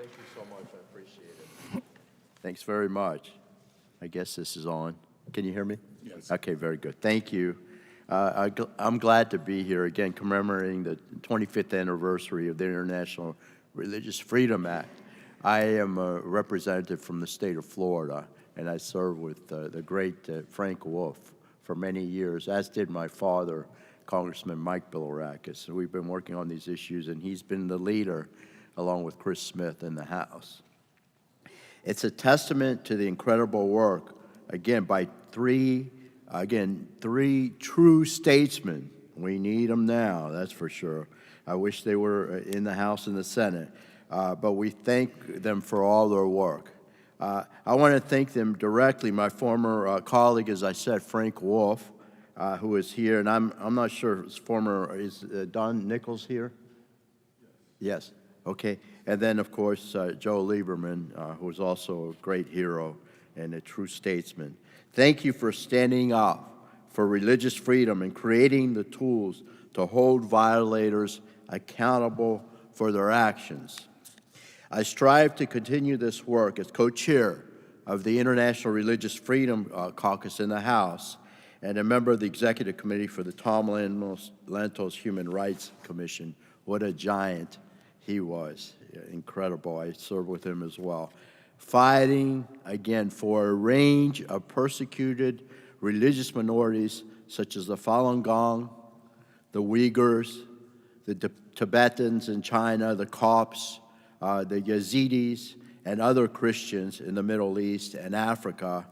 Thank you so much. I appreciate it. Thanks very much. I guess this is on. Can you hear me? Yes. Okay, very good. Thank you. I'm glad to be here again, commemorating the 25th anniversary of the International Religious Freedom Act. I am a representative from the state of Florida, and I served with the great Frank Wolf for many years, as did my father, Congressman Mike Bilirakis. So we've been working on these issues, and he's been the leader, along with Chris Smith, in the House. It's a testament to the incredible work, again, by three true statesmen. We need them now, that's for sure. I wish they were in the House and the Senate, but we thank them for all their work. I want to thank them directly. My former colleague, as I said, Frank Wolf, who is here, and I'm not sure his former, is Don Nichols here? Yes. Okay. And then, of course, Joe Lieberman, who is also a great hero and a true statesman. Thank you for standing up for religious freedom and creating the tools to hold violators accountable for their actions. I strive to continue this work as co-chair of the International Religious Freedom Caucus in the House and a member of the Executive Committee for the Tom Lantos Human Rights Commission. What a giant he was. Incredible. I served with him as well. Fighting, again, for a range of persecuted religious minorities such as the Falun Gong, the Uyghurs, the Tibetans in China, the Copts, the Yazidis, and other Christians in the Middle East and Africa,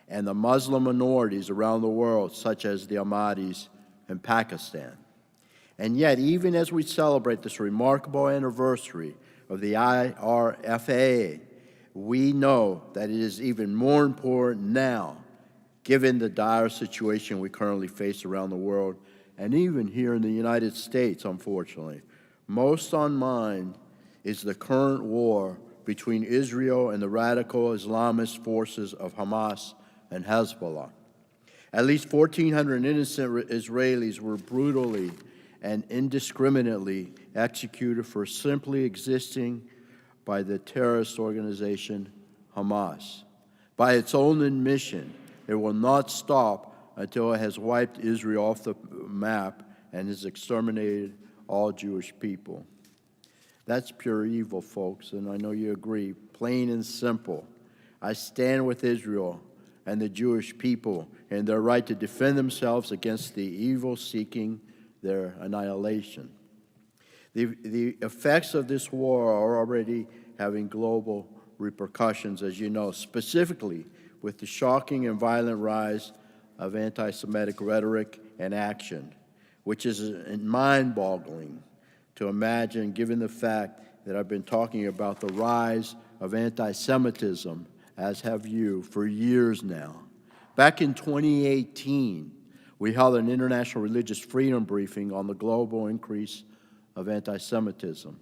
and the Muslim minorities around the world, such as the Ahmadis in Pakistan. And yet, even as we celebrate this remarkable anniversary of the IRFA, we know that it is even more important now, given the dire situation we currently face around the world, and even here in the United States, unfortunately. Most on mind is the current war between Israel and the radical Islamist forces of Hamas and Hezbollah. At least 1,400 innocent Israelis were brutally and indiscriminately executed for simply existing by the terrorist organization Hamas. By its own admission, it will not stop until it has wiped Israel off the map and has exterminated all Jewish people. That's pure evil, folks, and I know you agree, plain and simple. I stand with Israel and the Jewish people in their right to defend themselves against the evil seeking their annihilation. The effects of this war are already having global repercussions, as you know, specifically with the shocking and violent rise of anti-Semitic rhetoric and action, which is mind-boggling to imagine, given the fact that I've been talking about the rise of anti-Semitism, as have you, for years now. Back in 2018, we held an international religious freedom briefing on the global increase of anti-Semitism.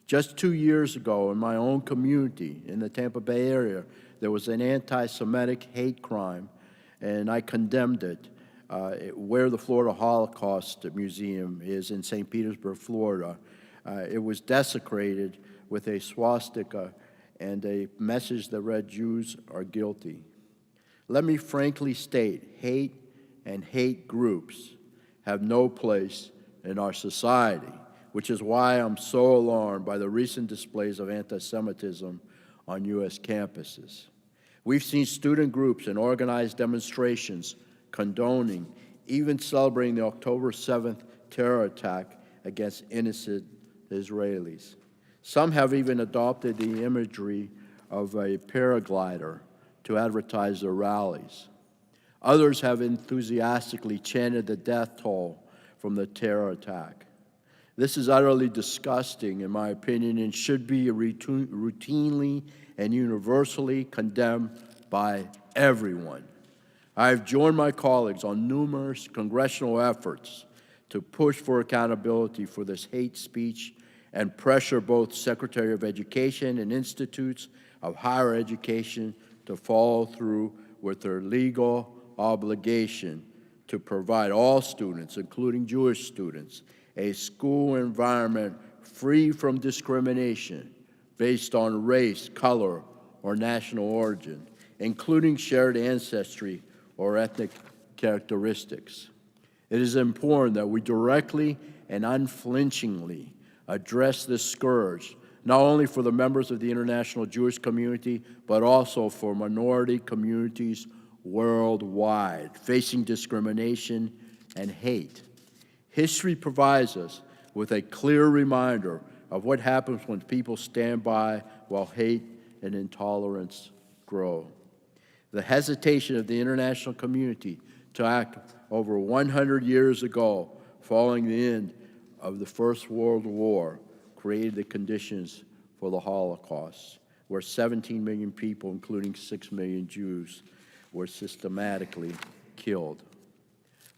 Just 2 years ago, in my own community in the Tampa Bay area, there was an anti-Semitic hate crime, and I condemned it. Where the Florida Holocaust Museum is in St. Petersburg, Florida, it was desecrated with a swastika and a message that read, "Jews are guilty." Let me frankly state, hate and hate groups have no place in our society, which is why I'm so alarmed by the recent displays of anti-Semitism on U.S. campuses. We've seen student groups and organized demonstrations condoning, even celebrating the October 7th terror attack against innocent Israelis. Some have even adopted the imagery of a paraglider to advertise their rallies. Others have enthusiastically chanted the death toll from the terror attack. This is utterly disgusting, in my opinion, and should be routinely and universally condemned by everyone. I have joined my colleagues on numerous congressional efforts to push for accountability for this hate speech and pressure both Secretary of Education and institutes of higher education to follow through with their legal obligation to provide all students, including Jewish students, a school environment free from discrimination, based on race, color, or national origin, including shared ancestry or ethnic characteristics. It is important that we directly and unflinchingly address this scourge, not only for the members of the international Jewish community, but also for minority communities worldwide facing discrimination and hate. History provides us with a clear reminder of what happens when people stand by while hate and intolerance grow. The hesitation of the international community to act over 100 years ago, following the end of the First World War, created the conditions for the Holocaust, where 17 million people, including 6 million Jews, were systematically killed.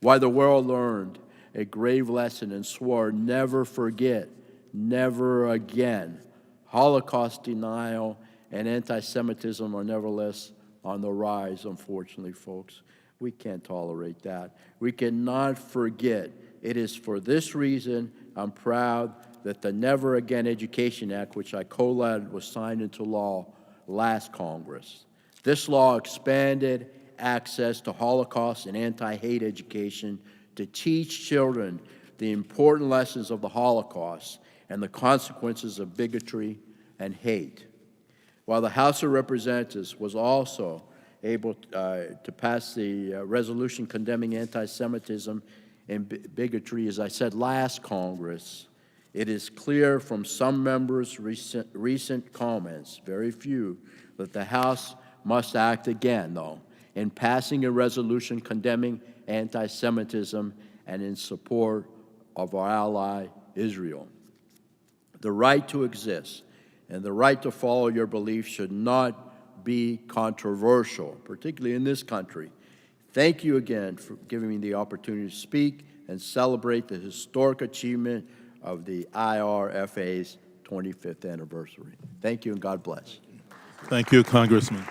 Why the world learned a grave lesson and swore never forget, never again. Holocaust denial and anti-Semitism are nevertheless on the rise, unfortunately, folks. We can't tolerate that. We cannot forget. It is for this reason I'm proud that the Never Again Education Act, which I co-led, was signed into law last Congress. This law expanded access to Holocaust and anti-hate education to teach children the important lessons of the Holocaust and the consequences of bigotry and hate. While the House of Representatives was also able to pass the resolution condemning anti-Semitism and bigotry, as I said last Congress, it is clear from some members' recent comments, very few, that the House must act again, though, in passing a resolution condemning anti-Semitism and in support of our ally, Israel. The right to exist and the right to follow your beliefs should not be controversial, particularly in this country. Thank you again for giving me the opportunity to speak and celebrate the historic achievement of the IRFA's 25th anniversary. Thank you, and God bless. Thank you, Congressman.